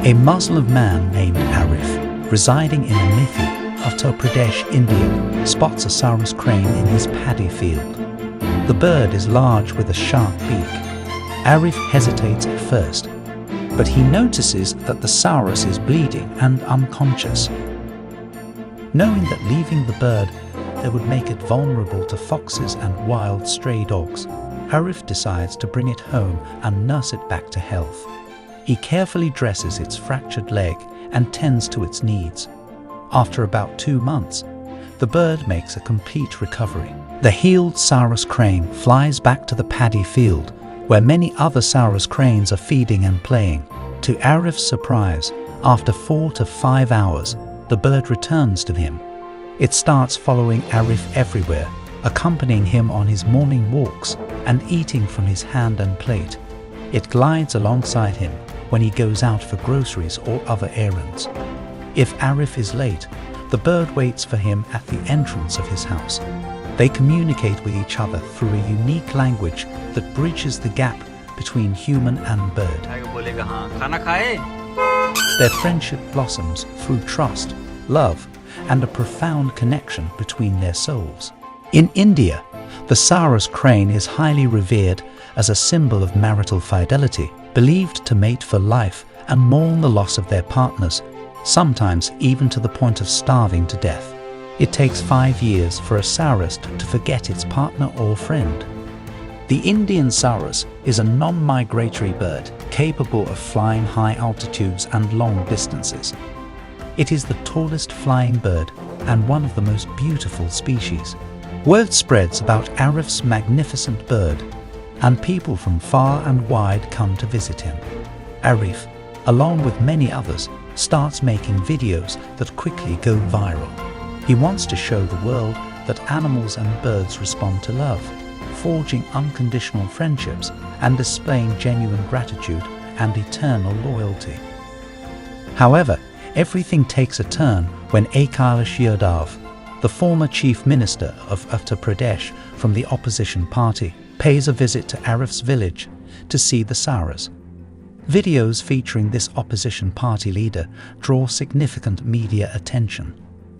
A Muslim man named Arif, residing in Amithi, Uttar Pradesh, India, spots a Sarus-crane in his paddy field. The bird is large with a sharp beak. Arif hesitates at first, but he notices that the Sarus is bleeding and unconscious. Knowing that leaving the bird there would make it vulnerable to foxes and wild stray dogs, Arif decides to bring it home and nurse it back to health. He carefully dresses its fractured leg and tends to its needs. After about 2 months, the bird makes a complete recovery. The healed Sarus-crane flies back to the paddy field, where many other Sarus-cranes are feeding and playing. To Arif's surprise, after 4 to 5 hours, the bird returns to him. It starts following Arif everywhere, accompanying him on his morning walks and eating from his hand and plate. It glides alongside him when he goes out for groceries or other errands. If Arif is late, the bird waits for him at the entrance of his house. They communicate with each other through a unique language that bridges the gap between human and bird. Their friendship blossoms through trust, love, and a profound connection between their souls. In India, the Sarus-crane is highly revered as a symbol of marital fidelity, believed to mate for life and mourn the loss of their partners, sometimes even to the point of starving to death. It takes 5 years for a Sarus to forget its partner or friend. The Indian Sarus is a non-migratory bird capable of flying high altitudes and long distances. It is the tallest flying bird and one of the most beautiful species. Word spreads about Arif's magnificent bird, and people from far and wide come to visit him. Arif, along with many others, starts making videos that quickly go viral. He wants to show the world that animals and birds respond to love, forging unconditional friendships and displaying genuine gratitude and eternal loyalty. However, everything takes a turn when Akailash Yadav, the former chief minister of Uttar Pradesh from the opposition party, pays a visit to Arif's village to see the Sarus. Videos featuring this opposition party leader draw significant media attention.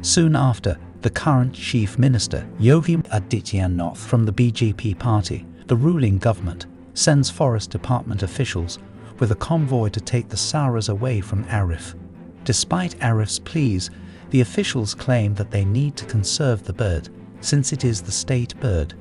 Soon after, the current chief minister, Yogi Adityanath from the BJP party, the ruling government, sends forest department officials with a convoy to take the Sarus away from Arif. Despite Arif's pleas, the officials claim that they need to conserve the bird since it is the state bird,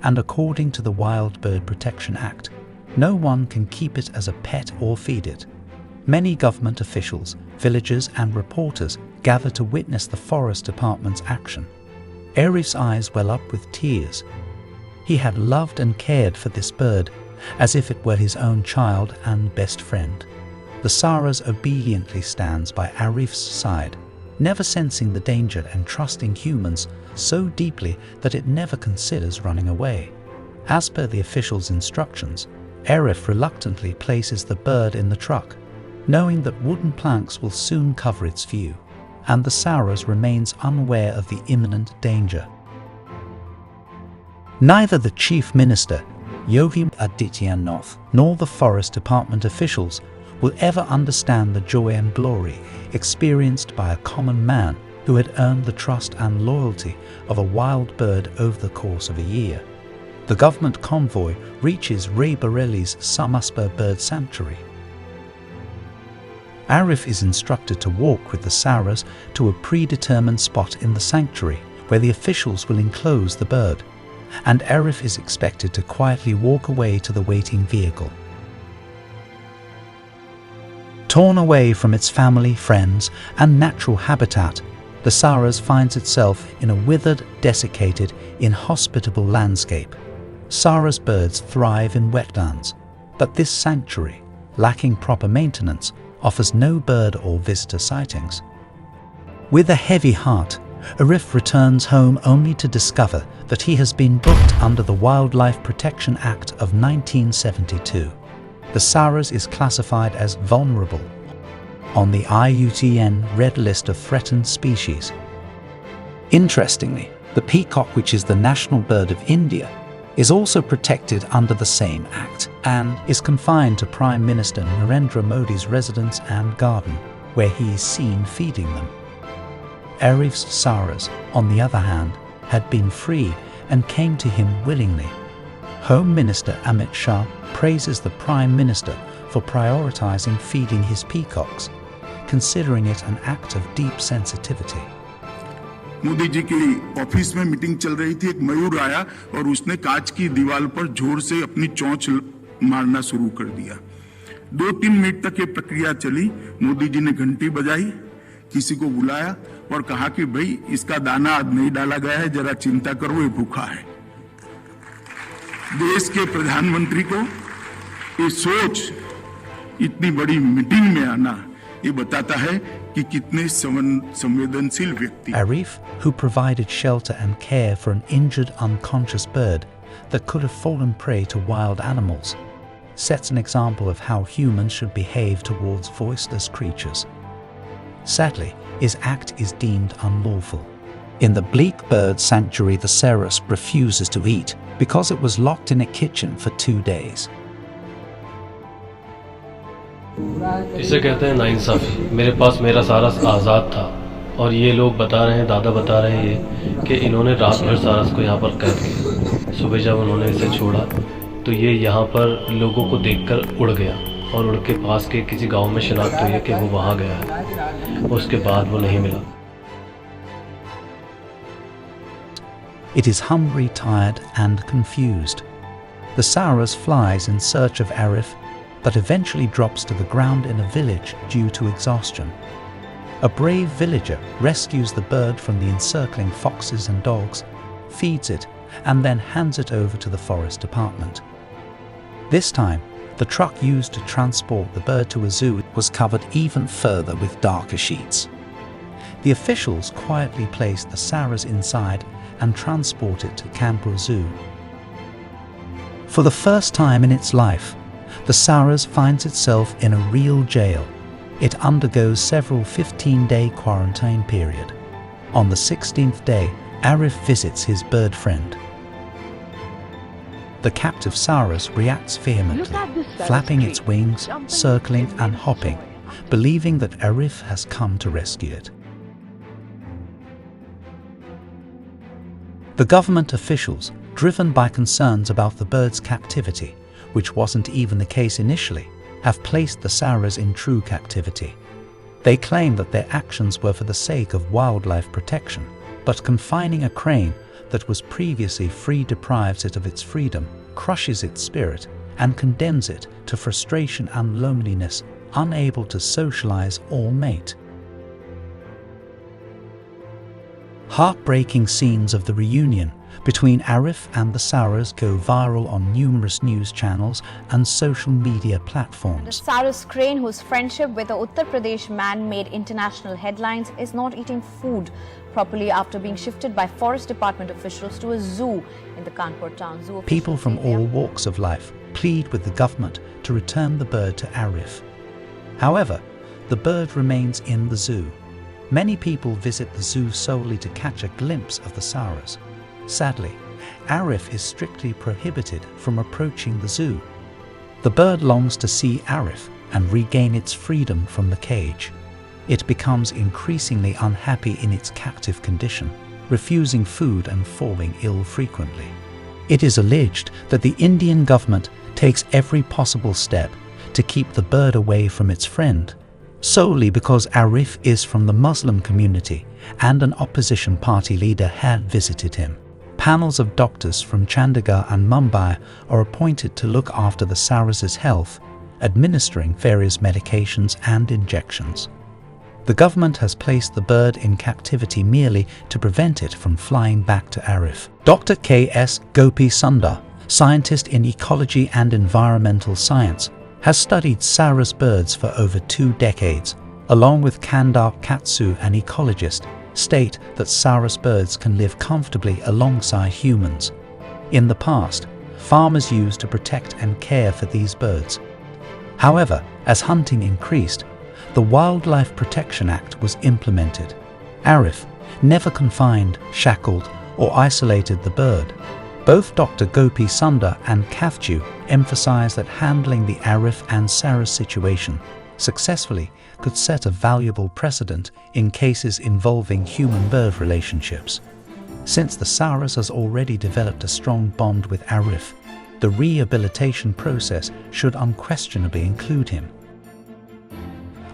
and according to the Wild Bird Protection Act, no one can keep it as a pet or feed it. Many government officials, villagers and reporters gather to witness the forest department's action. Arif's eyes well up with tears. He had loved and cared for this bird as if it were his own child and best friend. The Sarus obediently stands by Arif's side, never sensing the danger and trusting humans so deeply that it never considers running away. As per the officials' instructions, Arif reluctantly places the bird in the truck, knowing that wooden planks will soon cover its view, and the Sarus remains unaware of the imminent danger. Neither the chief minister, Yogi Adityanath, nor the forest department officials will ever understand the joy and glory experienced by a common man who had earned the trust and loyalty of a wild bird over the course of a year. The government convoy reaches Raebareli's Samaspa Bird Sanctuary. Arif is instructed to walk with the Sarus to a predetermined spot in the sanctuary where the officials will enclose the bird, and Arif is expected to quietly walk away to the waiting vehicle. Torn away from its family, friends, and natural habitat, the Sarus finds itself in a withered, desiccated, inhospitable landscape. Sarus birds thrive in wetlands, but this sanctuary, lacking proper maintenance, offers no bird or visitor sightings. With a heavy heart, Arif returns home only to discover that he has been booked under the Wildlife Protection Act of 1972. The Sarus is classified as vulnerable on the IUCN Red List of Threatened Species. Interestingly, the peacock, which is the national bird of India, is also protected under the same Act and is confined to Prime Minister Narendra Modi's residence and garden, where he is seen feeding them. Arif And The Sarus, on the other hand, had been free and came to him willingly. Home Minister Amit Shah praises the Prime Minister for prioritizing feeding his peacocks, considering it an act of deep sensitivity. Modi ji की office में meeting चल रही थी, एक मयूर आया और उसने कांच की दीवार पर जोर से अपनी चोंच मारना शुरू कर दिया। 2-3 मिनट तक ये प्रक्रिया चली। मोदी जी ने घंटी बजाई, किसी को बुलाया और कहा कि भाई इसका दाना आज नहीं डाला गया है, जरा चिंता करो, ये भूखा है। देश के प्रधानमंत्री को ये सोच इतनी बड़ी मीटिंग में आना, ये बताता है कि कितने संवेदनशील व्यक्ति। Arif, who provided shelter and care for an injured, unconscious bird that could have fallen prey to wild animals, sets an example of how humans should behave towards voiceless creatures. Sadly, his act is deemed unlawful. In the bleak bird sanctuary, the Sarus refuses to eat because it was locked in a kitchen for 2 days. इसे कहते हैं नाइंसाफी। मेरे पास मेरा सारस आज़ाद था और ये लोग बता रहे हैं, दादा बता रहे हैं कि इन्होंने रात भर सारस को यहाँ पर कैद किया। सुबह जब उन्होंने इसे छोड़ा तो ये यहाँ पर लोगों को देखकर उड़ गया और उड़ के पास के किसी गांव में शिनाख्त हुई है कि वो वहाँ गया है। उसके बाद वो नहीं मिला। It is hungry, tired and confused. The Sarus flies in search of Arif, but eventually drops to the ground in a village due to exhaustion. A brave villager rescues the bird from the encircling foxes and dogs, feeds it, and then hands it over to the forest department. This time, the truck used to transport the bird to a zoo was covered even further with darker sheets. The officials quietly placed the Sarus inside and transport it to Kanpur Zoo. For the first time in its life, the Sarus finds itself in a real jail. It undergoes several 15-day quarantine period. On the 16th day, Arif visits his bird friend. The captive Sarus reacts vehemently, flapping its wings, circling and hopping, believing that Arif has come to rescue it. The government officials, driven by concerns about the bird's captivity, which wasn't even the case initially, have placed the Sarus in true captivity. They claim that their actions were for the sake of wildlife protection, but confining a crane that was previously free deprives it of its freedom, crushes its spirit, and condemns it to frustration and loneliness, unable to socialize or mate. Heartbreaking scenes of the reunion between Arif and the Sarus go viral on numerous news channels and social media platforms. The Sarus-crane, whose friendship with a Uttar Pradesh man made international headlines, is not eating food properly after being shifted by forest department officials to a zoo in the Kanpur town. Zoo People from all walks of life plead with the government to return the bird to Arif. However, the bird remains in the zoo. Many people visit the zoo solely to catch a glimpse of the Sarus. Sadly, Arif is strictly prohibited from approaching the zoo. The bird longs to see Arif and regain its freedom from the cage. It becomes increasingly unhappy in its captive condition, refusing food and falling ill frequently. It is alleged that the Indian government takes every possible step to keep the bird away from its friend, solely because Arif is from the Muslim community and an opposition party leader had visited him. Panels of doctors from Chandigarh and Mumbai are appointed to look after the Sarus's health, administering various medications and injections. The government has placed the bird in captivity merely to prevent it from flying back to Arif. Dr. K.S. Gopi Sundar, scientist in ecology and environmental science, has studied Sarus birds for over 2 decades, along with Kandar Katsu, an ecologist, state that Sarus birds can live comfortably alongside humans. In the past, farmers used to protect and care for these birds. However, as hunting increased, the Wildlife Protection Act was implemented. Arif never confined, shackled, or isolated the bird. Both Dr. Gopi Sundar and Kathju emphasize that handling the Arif and Sarus situation successfully could set a valuable precedent in cases involving human-bird relationships. Since the Sarus has already developed a strong bond with Arif, the rehabilitation process should unquestionably include him.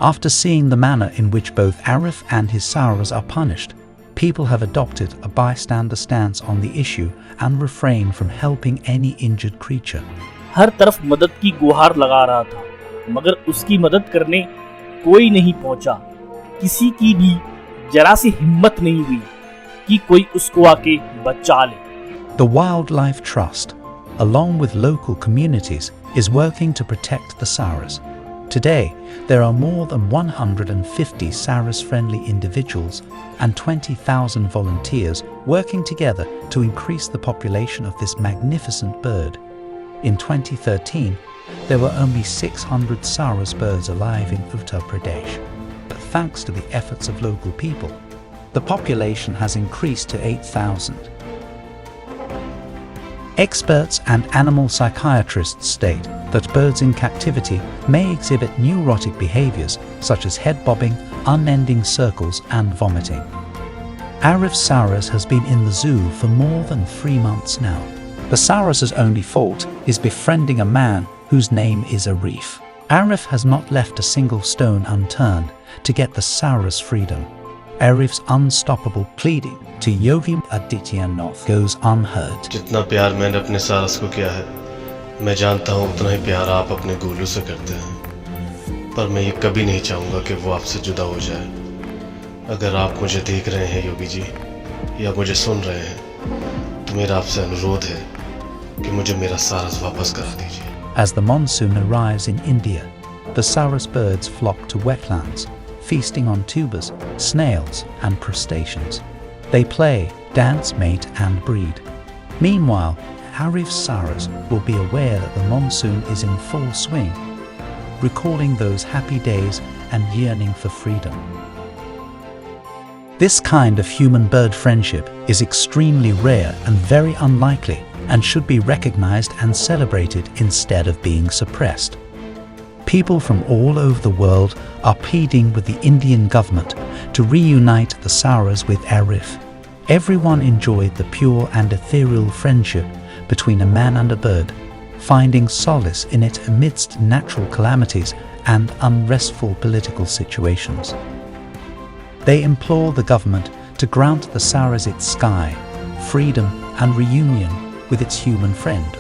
After seeing the manner in which both Arif and his Sarus are punished, people have adopted a bystander stance on the issue and refrain from helping any injured creature. हर तरफ मदद की गुहार लगा रहा था, मगर उसकी मदद करने कोई नहीं पहुंचा। किसी की भी जरा सी हिम्मत नहीं हुई कि कोई उसको आके बचा ले। The Wildlife Trust, along with local communities, is working to protect the Sarus. Today, there are more than 150 Sarus-friendly individuals and 20,000 volunteers working together to increase the population of this magnificent bird. In 2013, there were only 600 Sarus birds alive in Uttar Pradesh, but thanks to the efforts of local people, the population has increased to 8,000. Experts and animal psychiatrists state that birds in captivity may exhibit neurotic behaviors such as head bobbing, unending circles and vomiting. Arif Sarus has been in the zoo for more than 3 months now. The Sarus's only fault is befriending a man whose name is Arif. Arif has not left a single stone unturned to get the Sarus freedom. Arif's unstoppable pleading to Yogi Adityanath goes unheard. जितना प्यार मैंने अपने सारस को किया है, मैं जानता हूँ उतना ही प्यार आप अपने गोलू से करते हैं, पर मैं ये कभी नहीं चाहूँगा कि वो आपसे जुदा हो जाए। अगर आप मुझे देख रहे हैं योगी जी, या मुझे सुन रहे हैं, तो मेरा आपसे अनुरोध है कि मुझे मेरा सारस वापस करा दीजिए। As the monsoon arrives in India, the Sarus birds flock to wetlands, feasting on tubers, snails and crustaceans. They play, dance, mate and breed. Meanwhile, Arif's Sarus will be aware that the monsoon is in full swing, recalling those happy days and yearning for freedom. This kind of human-bird friendship is extremely rare and very unlikely, and should be recognized and celebrated instead of being suppressed. People from all over the world are pleading with the Indian government to reunite the Sarus with Arif. Everyone enjoyed the pure and ethereal friendship between a man and a bird, finding solace in it amidst natural calamities and unrestful political situations. They implore the government to grant the Sarus its sky, freedom and reunion with its human friend